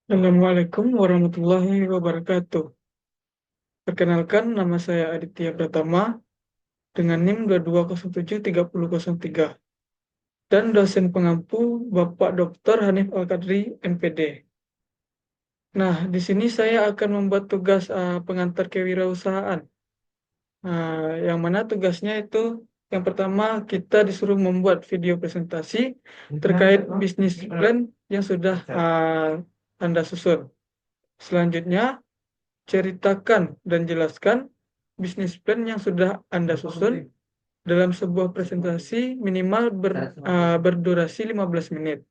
Assalamualaikum warahmatullahi wabarakatuh. Perkenalkan, nama saya Aditya Pratama dengan NIM 22073003 dan dosen pengampu Bapak Dr. Hanif Al-Qadri, MPD. Nah, di sini saya akan membuat tugas pengantar kewirausahaan. Yang mana tugasnya itu yang pertama kita disuruh membuat video presentasi terkait bisnis plan yang sudah Anda susun. Selanjutnya, ceritakan dan jelaskan bisnis plan yang sudah Anda susun dalam sebuah presentasi minimal berdurasi 15 menit.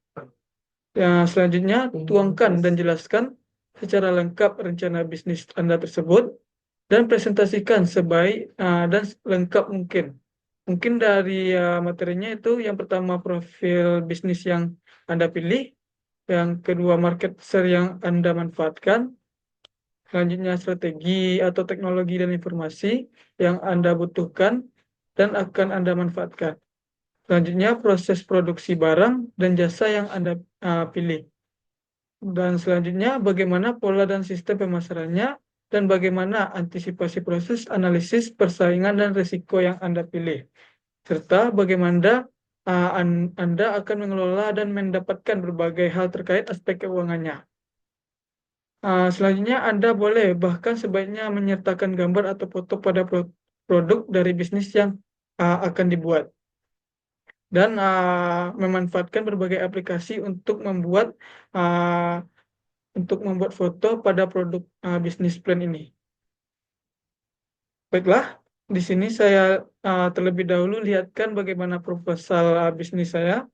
Selanjutnya, tuangkan dan jelaskan secara lengkap rencana bisnis Anda tersebut dan presentasikan sebaik dan lengkap mungkin. Mungkin dari materinya itu yang pertama profil bisnis yang Anda pilih, yang kedua market share yang Anda manfaatkan, selanjutnya strategi atau teknologi dan informasi yang Anda butuhkan dan akan Anda manfaatkan. Selanjutnya proses produksi barang dan jasa yang Anda pilih. Dan selanjutnya bagaimana pola dan sistem pemasarannya dan bagaimana antisipasi proses analisis persaingan dan risiko yang Anda pilih. Serta bagaimana Anda akan mengelola dan mendapatkan berbagai hal terkait aspek keuangannya. Selanjutnya Anda boleh bahkan sebaiknya menyertakan gambar atau foto pada produk dari bisnis yang akan dibuat dan memanfaatkan berbagai aplikasi uh, untuk membuat foto pada produk bisnis plan ini. Baiklah, di sini saya terlebih dahulu lihatkan bagaimana proposal bisnis saya.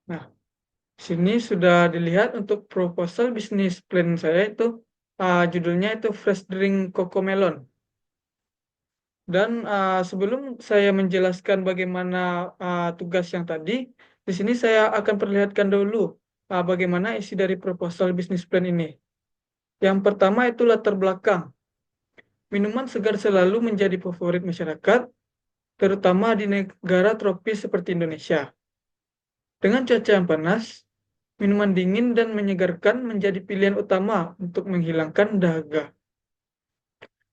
Nah, sini sudah dilihat untuk proposal bisnis plan saya itu judulnya itu Fresh Drink Cocomelon. Dan sebelum saya menjelaskan bagaimana tugas yang tadi, di sini saya akan perlihatkan dulu bagaimana isi dari proposal bisnis plan ini. Yang pertama itu latar belakang. Minuman segar selalu menjadi favorit masyarakat, terutama di negara tropis seperti Indonesia. Dengan cuaca yang panas, minuman dingin dan menyegarkan menjadi pilihan utama untuk menghilangkan dahaga.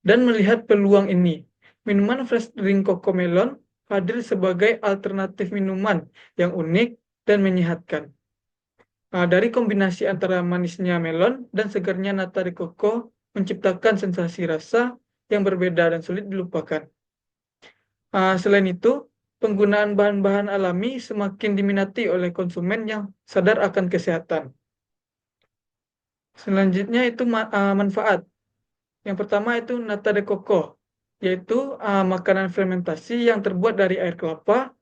Dan melihat peluang ini, minuman fresh drink Cocomelon hadir sebagai alternatif minuman yang unik dan menyehatkan. Dari kombinasi antara manisnya melon dan segarnya nata de coco menciptakan sensasi rasa yang berbeda dan sulit dilupakan. Selain itu, penggunaan bahan-bahan alami semakin diminati oleh konsumen yang sadar akan kesehatan. Selanjutnya itu manfaat. Yang pertama itu nata de coco, yaitu makanan fermentasi yang terbuat dari air kelapa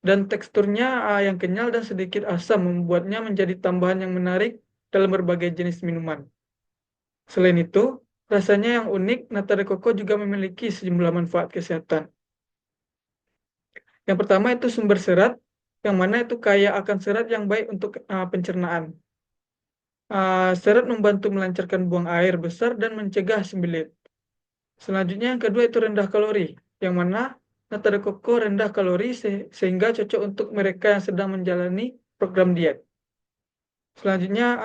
dan teksturnya yang kenyal dan sedikit asam membuatnya menjadi tambahan yang menarik dalam berbagai jenis minuman. Selain itu, rasanya yang unik, nata de coco juga memiliki sejumlah manfaat kesehatan. Yang pertama itu sumber serat, yang mana itu kaya akan serat yang baik untuk pencernaan. Serat membantu melancarkan buang air besar dan mencegah sembelit. Selanjutnya yang kedua itu rendah kalori, yang mana nata de coco rendah kalori sehingga cocok untuk mereka yang sedang menjalani program diet. Selanjutnya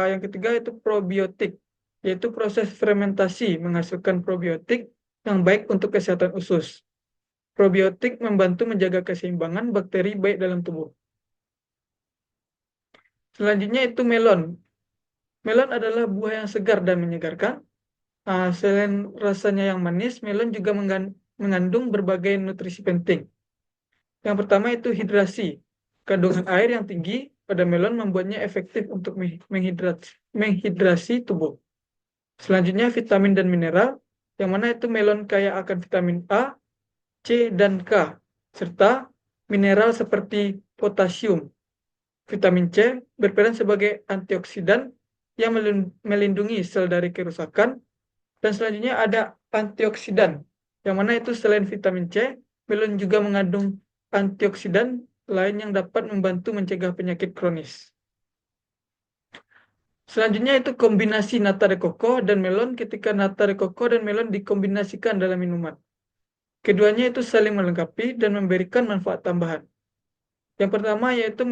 yang ketiga itu probiotik, yaitu proses fermentasi menghasilkan probiotik yang baik untuk kesehatan usus. Probiotik membantu menjaga keseimbangan bakteri baik dalam tubuh. Selanjutnya itu melon. Melon adalah buah yang segar dan menyegarkan. Selain rasanya yang manis, melon juga mengandung berbagai nutrisi penting. Yang pertama itu hidrasi. Kandungan air yang tinggi pada melon membuatnya efektif untuk menghidrasi tubuh. Selanjutnya vitamin dan mineral, yang mana itu melon kaya akan vitamin A, C, dan K, serta mineral seperti potasium. Vitamin C berperan sebagai antioksidan yang melindungi sel dari kerusakan. Dan selanjutnya ada antioksidan, Yang mana itu selain vitamin C, melon juga mengandung antioksidan lain yang dapat membantu mencegah penyakit kronis. Selanjutnya itu kombinasi nata de coco dan melon ketika nata de coco dan melon dikombinasikan dalam minuman. Keduanya itu saling melengkapi dan memberikan manfaat tambahan. Yang pertama yaitu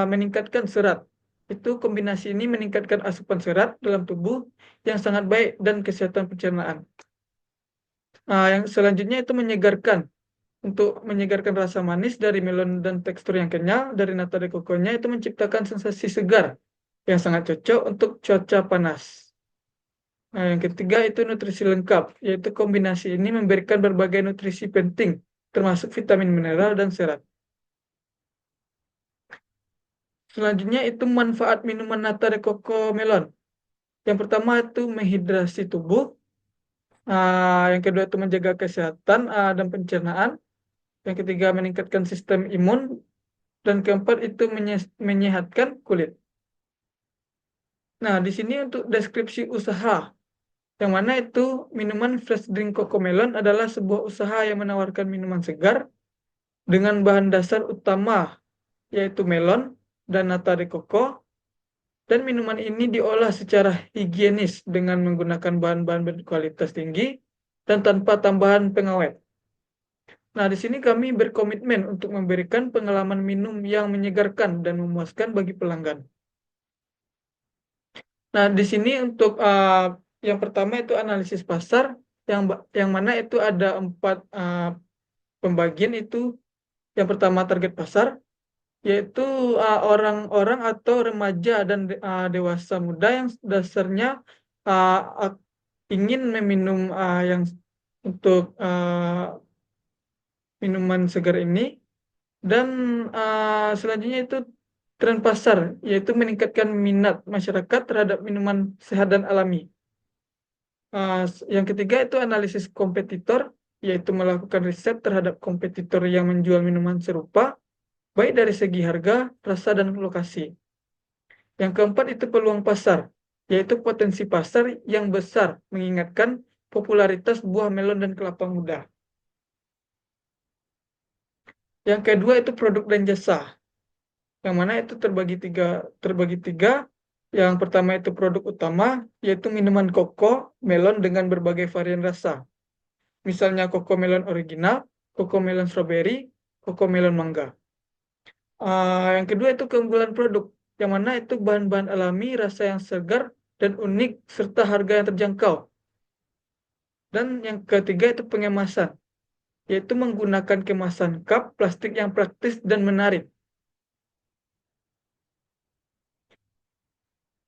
meningkatkan serat. Itu kombinasi ini meningkatkan asupan serat dalam tubuh yang sangat baik dan kesehatan pencernaan. Yang selanjutnya itu menyegarkan. Untuk menyegarkan rasa manis dari melon dan tekstur yang kenyal dari nata de coco-nya itu menciptakan sensasi segar yang sangat cocok untuk cuaca panas. Nah, yang ketiga itu nutrisi lengkap, yaitu kombinasi ini memberikan berbagai nutrisi penting, termasuk vitamin mineral dan serat. Selanjutnya itu manfaat minuman nata de coco melon. Yang pertama itu menghidrasi tubuh. Yang kedua itu menjaga kesehatan dan pencernaan. Yang ketiga meningkatkan sistem imun. Dan keempat itu menyehatkan kulit. Nah, di sini untuk deskripsi usaha. Yang mana itu minuman fresh drink Cocomelon adalah sebuah usaha yang menawarkan minuman segar dengan bahan dasar utama yaitu melon dan nata de coco, dan minuman ini diolah secara higienis dengan menggunakan bahan-bahan berkualitas tinggi dan tanpa tambahan pengawet. Nah, di sini kami berkomitmen untuk memberikan pengalaman minum yang menyegarkan dan memuaskan bagi pelanggan. Nah, di sini untuk yang pertama itu analisis pasar, yang mana itu ada 4 pembagian itu. Yang pertama target pasar, yaitu orang-orang atau remaja dan dewasa muda yang dasarnya uh, uh, ingin meminum yang untuk minuman segar ini. Dan selanjutnya itu tren pasar, yaitu meningkatkan minat masyarakat terhadap minuman sehat dan alami. Yang ketiga itu analisis kompetitor, yaitu melakukan riset terhadap kompetitor yang menjual minuman serupa, baik dari segi harga, rasa, dan lokasi. Yang keempat itu peluang pasar, yaitu potensi pasar yang besar mengingatkan popularitas buah melon dan kelapa muda. Yang kedua itu produk dan jasa, yang mana itu terbagi tiga. Yang pertama itu produk utama, yaitu minuman koko melon dengan berbagai varian rasa. Misalnya koko melon original, koko melon strawberry, koko melon mangga. Yang kedua itu keunggulan produk, yang mana itu bahan-bahan alami, rasa yang segar dan unik, serta harga yang terjangkau. Dan yang ketiga itu pengemasan, yaitu menggunakan kemasan cup plastik yang praktis dan menarik.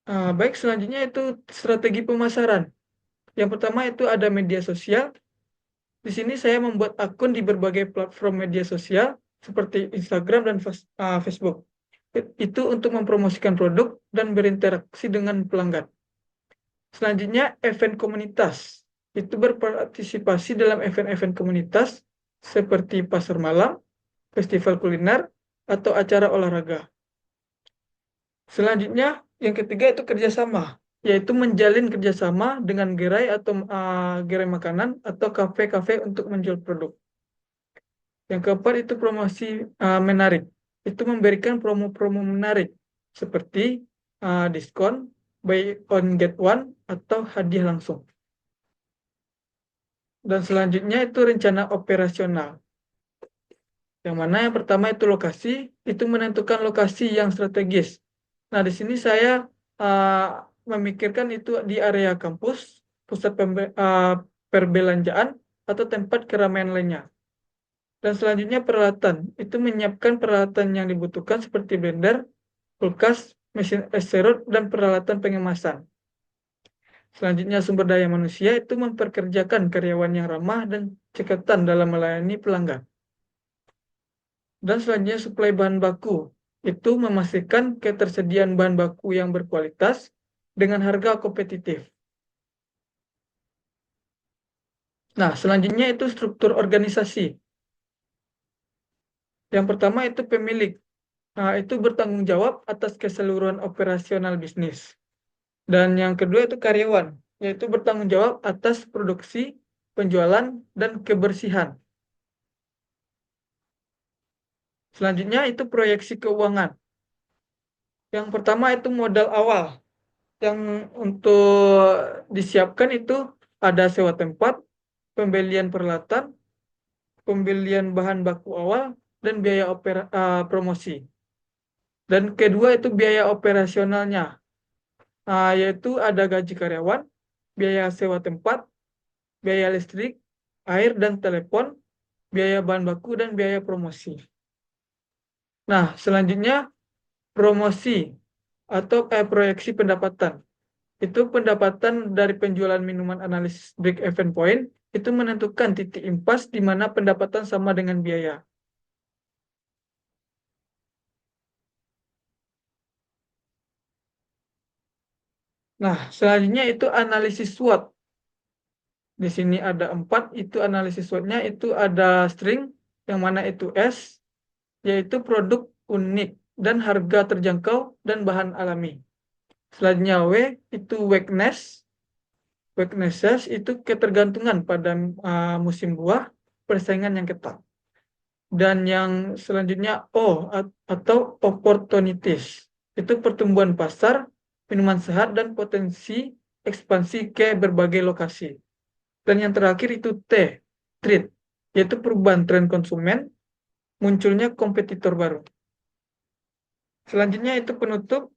Baik, selanjutnya itu strategi pemasaran. Yang pertama itu ada media sosial. Di sini saya membuat akun di berbagai platform media sosial seperti Instagram dan Facebook. Itu untuk mempromosikan produk dan berinteraksi dengan pelanggan. Selanjutnya, event komunitas. Itu berpartisipasi dalam event-event komunitas seperti pasar malam, festival kuliner, atau acara olahraga. Selanjutnya, yang ketiga itu kerjasama, yaitu menjalin kerjasama dengan gerai atau gerai makanan atau kafe-kafe untuk menjual produk. Yang keempat itu promosi menarik, itu memberikan promo-promo menarik seperti diskon, buy on get one, atau hadiah langsung. Dan selanjutnya itu rencana operasional. Yang mana yang pertama itu lokasi, itu menentukan lokasi yang strategis. Nah, di sini saya memikirkan itu di area kampus, pusat perbelanjaan, atau tempat keramaian lainnya. Dan selanjutnya peralatan, itu menyiapkan peralatan yang dibutuhkan seperti blender, kulkas, mesin es serut, dan peralatan pengemasan. Selanjutnya sumber daya manusia itu memperkerjakan karyawan yang ramah dan cekatan dalam melayani pelanggan. Dan selanjutnya suplai bahan baku, itu memastikan ketersediaan bahan baku yang berkualitas dengan harga kompetitif. Nah, selanjutnya itu struktur organisasi. Yang pertama itu pemilik. Nah, itu bertanggung jawab atas keseluruhan operasional bisnis. Dan yang kedua itu karyawan, yaitu bertanggung jawab atas produksi penjualan, dan kebersihan. Selanjutnya itu proyeksi keuangan. Yang pertama itu modal awal. Yang untuk disiapkan itu ada sewa tempat, pembelian peralatan, pembelian bahan baku awal, dan biaya promosi. Dan kedua itu biaya operasionalnya, yaitu ada gaji karyawan, biaya sewa tempat, biaya listrik, air dan telepon, biaya bahan baku, dan biaya promosi. Nah, selanjutnya promosi atau proyeksi pendapatan. Itu pendapatan dari penjualan minuman analisis break-even point itu menentukan titik impas di mana pendapatan sama dengan biaya. Nah, selanjutnya itu analisis SWOT. Di sini ada 4, itu analisis SWOT-nya itu ada string, yang mana itu S, yaitu produk unik dan harga terjangkau dan bahan alami. Selanjutnya W, itu weakness. Weaknesses itu ketergantungan pada musim buah, persaingan yang ketat. Dan yang selanjutnya atau opportunities. Itu pertumbuhan pasar, minuman sehat, dan potensi ekspansi ke berbagai lokasi. Dan yang terakhir itu trend, yaitu perubahan tren konsumen, munculnya kompetitor baru. Selanjutnya itu penutup,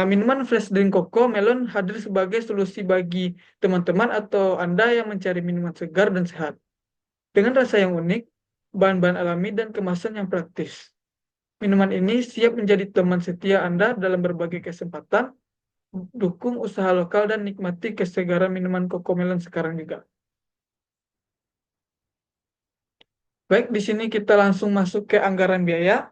minuman fresh drink Koko Melon hadir sebagai solusi bagi teman-teman atau Anda yang mencari minuman segar dan sehat. Dengan rasa yang unik, bahan-bahan alami, dan kemasan yang praktis. Minuman ini siap menjadi teman setia Anda dalam berbagai kesempatan. Dukung usaha lokal dan nikmati kesegaran minuman Cocomelon sekarang juga. Baik, di sini kita langsung masuk ke anggaran biaya.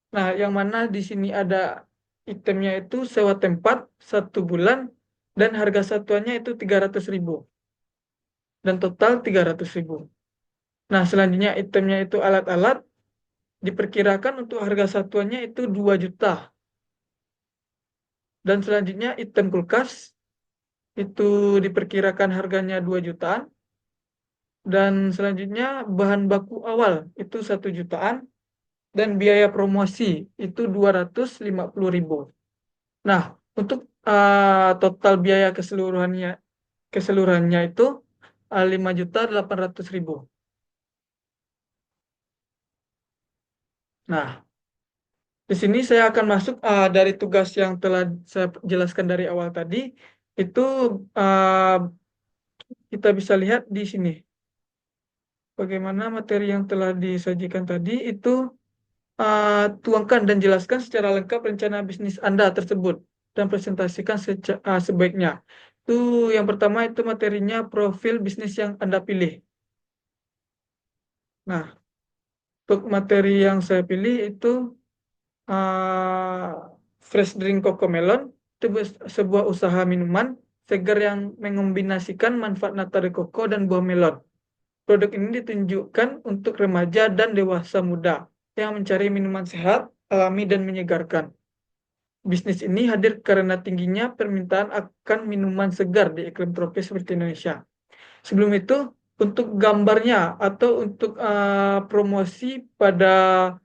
Nah, yang mana di sini ada itemnya itu sewa tempat 1 bulan dan harga satuannya itu 300.000 dan total 300.000. Nah, selanjutnya itemnya itu alat-alat, diperkirakan untuk harga satuannya itu 2 juta. Dan selanjutnya item kulkas itu diperkirakan harganya 2 jutaan. Dan selanjutnya bahan baku awal itu 1 jutaan. Dan biaya promosi itu 250.000. Nah, untuk total biaya keseluruhannya itu 5.800.000. Nah, di sini saya akan masuk dari tugas yang telah saya jelaskan dari awal tadi. Itu uh, kita bisa lihat di sini bagaimana materi yang telah disajikan tadi itu tuangkan dan jelaskan secara lengkap rencana bisnis Anda tersebut dan presentasikan sebaiknya. Itu yang pertama itu materinya profil bisnis yang Anda pilih. Nah, untuk materi yang saya pilih itu uh, Fresh Drink Cocomelon itu sebuah usaha minuman segar yang mengombinasikan manfaat nata de coco dan buah melon. Produk ini ditunjukkan untuk remaja dan dewasa muda yang mencari minuman sehat, alami, dan menyegarkan. Bisnis ini hadir karena tingginya permintaan akan minuman segar di iklim tropis seperti Indonesia. Sebelum itu, untuk gambarnya atau untuk promosi pada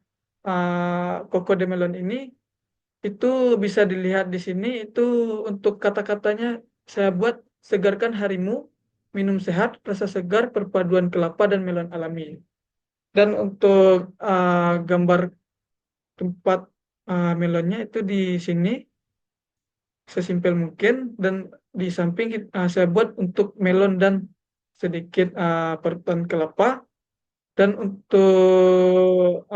Coco de Melon ini, itu bisa dilihat di sini. Itu untuk kata-katanya saya buat segarkan harimu, minum sehat, rasa segar, perpaduan kelapa dan melon alami. Dan untuk gambar tempat melonnya itu di sini sesimpel mungkin, dan di samping saya buat untuk melon dan sedikit parutan kelapa, dan untuk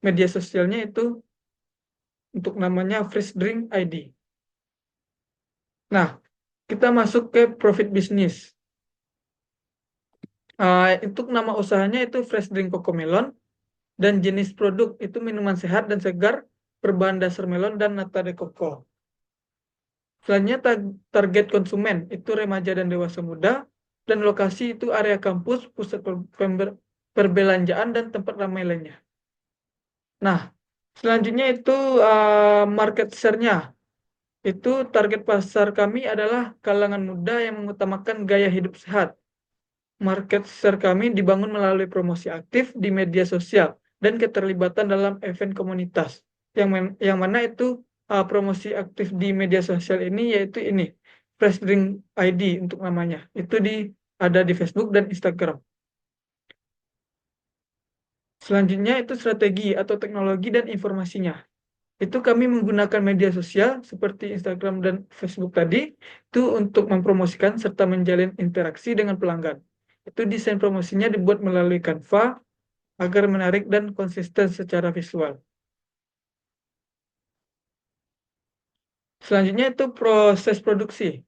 media sosialnya itu untuk namanya Fresh Drink ID. Nah, kita masuk ke profit bisnis. Untuk nama usahanya itu Fresh Drink Cocomelon, dan jenis produk itu minuman sehat dan segar berbahan dasar melon dan nata de coco. Selanjutnya target konsumen itu remaja dan dewasa muda, dan lokasi itu area kampus, pusat perbelanjaan, dan tempat ramai lainnya. Nah, selanjutnya itu market share-nya. Itu target pasar kami adalah kalangan muda yang mengutamakan gaya hidup sehat. market share kami dibangun melalui promosi aktif di media sosial dan keterlibatan dalam event komunitas. Yang mana itu promosi aktif di media sosial ini yaitu ini Fresh Drink ID untuk namanya. Itu ada di Facebook dan Instagram. Selanjutnya itu strategi atau teknologi dan informasinya. Itu kami menggunakan media sosial seperti Instagram dan Facebook tadi itu untuk mempromosikan serta menjalin interaksi dengan pelanggan. Itu desain promosinya dibuat melalui Canva agar menarik dan konsisten secara visual. Selanjutnya itu proses produksi,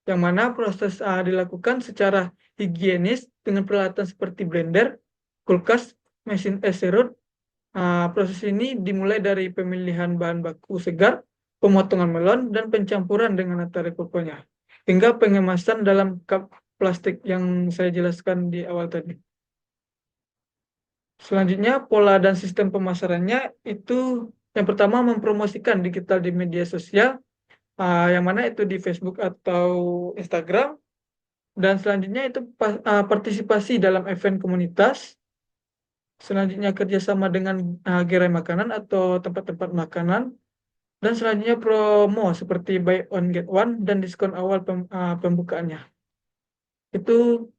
yang mana proses dilakukan secara higienis dengan peralatan seperti blender, kulkas, mesin es serut. Proses ini dimulai dari pemilihan bahan baku segar, pemotongan melon, dan pencampuran dengan nata kokonya, hingga pengemasan dalam cup plastik yang saya jelaskan di awal tadi. Selanjutnya, pola dan sistem pemasarannya itu yang pertama mempromosikan digital di media sosial, yang mana itu di Facebook atau Instagram, dan selanjutnya itu partisipasi dalam event komunitas. Selanjutnya kerjasama dengan gerai makanan atau tempat-tempat makanan. Dan selanjutnya promo seperti buy one get one dan diskon awal pembukaannya. Itu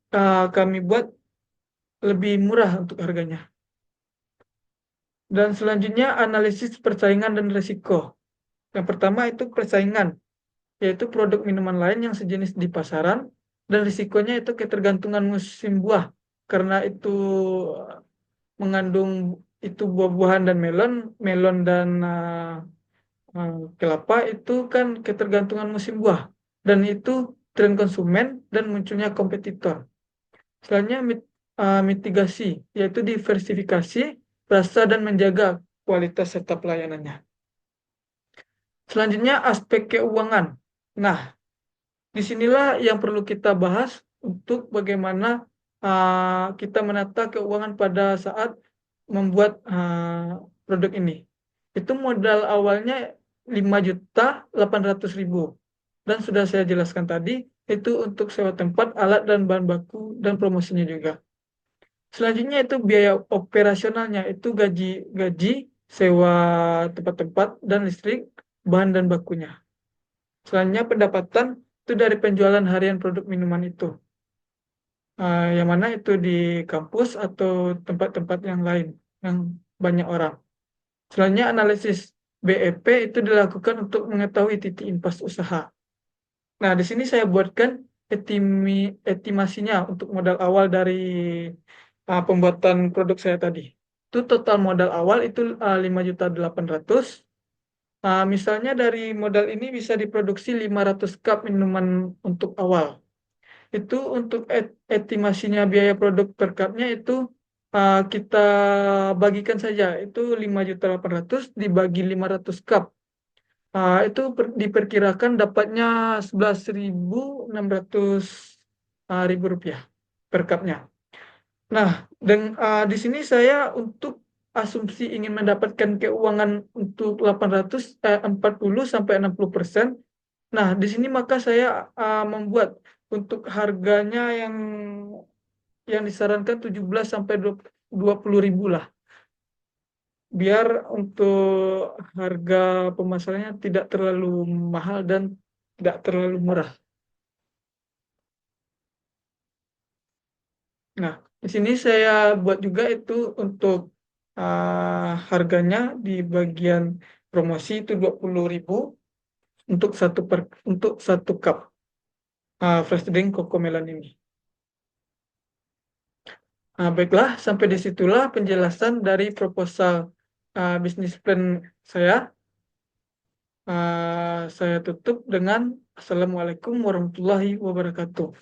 kami buat lebih murah untuk harganya. Dan selanjutnya analisis persaingan dan risiko. Yang pertama itu persaingan, yaitu produk minuman lain yang sejenis di pasaran. Dan risikonya itu ketergantungan musim buah. Karena itu mengandung itu buah-buahan dan melon, melon dan kelapa itu kan ketergantungan musim buah dan itu tren konsumen dan munculnya kompetitor. Selanjutnya mitigasi yaitu diversifikasi rasa dan menjaga kualitas serta pelayanannya. Selanjutnya aspek keuangan. Nah, disinilah yang perlu kita bahas untuk bagaimana kita menata keuangan pada saat membuat produk ini. Itu modal awalnya 5.800.000. Dan sudah saya jelaskan tadi, itu untuk sewa tempat, alat, dan bahan baku, dan promosinya juga. Selanjutnya itu biaya operasionalnya, itu gaji, sewa tempat-tempat, dan listrik, bahan dan bakunya. Selanjutnya pendapatan itu dari penjualan harian produk minuman itu. Yang mana itu di kampus atau tempat-tempat yang lain, yang banyak orang. Selanjutnya analisis BEP itu dilakukan untuk mengetahui titik impas usaha. Nah, di sini saya buatkan estimasinya untuk modal awal dari pembuatan produk saya tadi. Itu total modal awal itu 5.800.000. Misalnya dari modal ini bisa diproduksi 500 cup minuman untuk awal. Itu untuk estimasinya biaya produk per cupnya itu kita bagikan saja. Itu 5.800.000 dibagi 500 cup. Itu diperkirakan dapatnya 11.600 ribu rupiah per cupnya. Nah, di sini saya untuk asumsi ingin mendapatkan keuangan untuk 40 sampai 60%. Nah, di sini maka saya membuat untuk harganya yang disarankan 17 sampai 20.000 lah. Biar untuk harga pemasarannya tidak terlalu mahal dan tidak terlalu murah. Nah, di sini saya buat juga itu untuk harganya di bagian promosi itu 20.000 untuk satu cup fresh drink Cocomelon ini. Baiklah, sampai disitulah penjelasan dari proposal bisnis plan saya. Saya tutup dengan Assalamualaikum warahmatullahi wabarakatuh.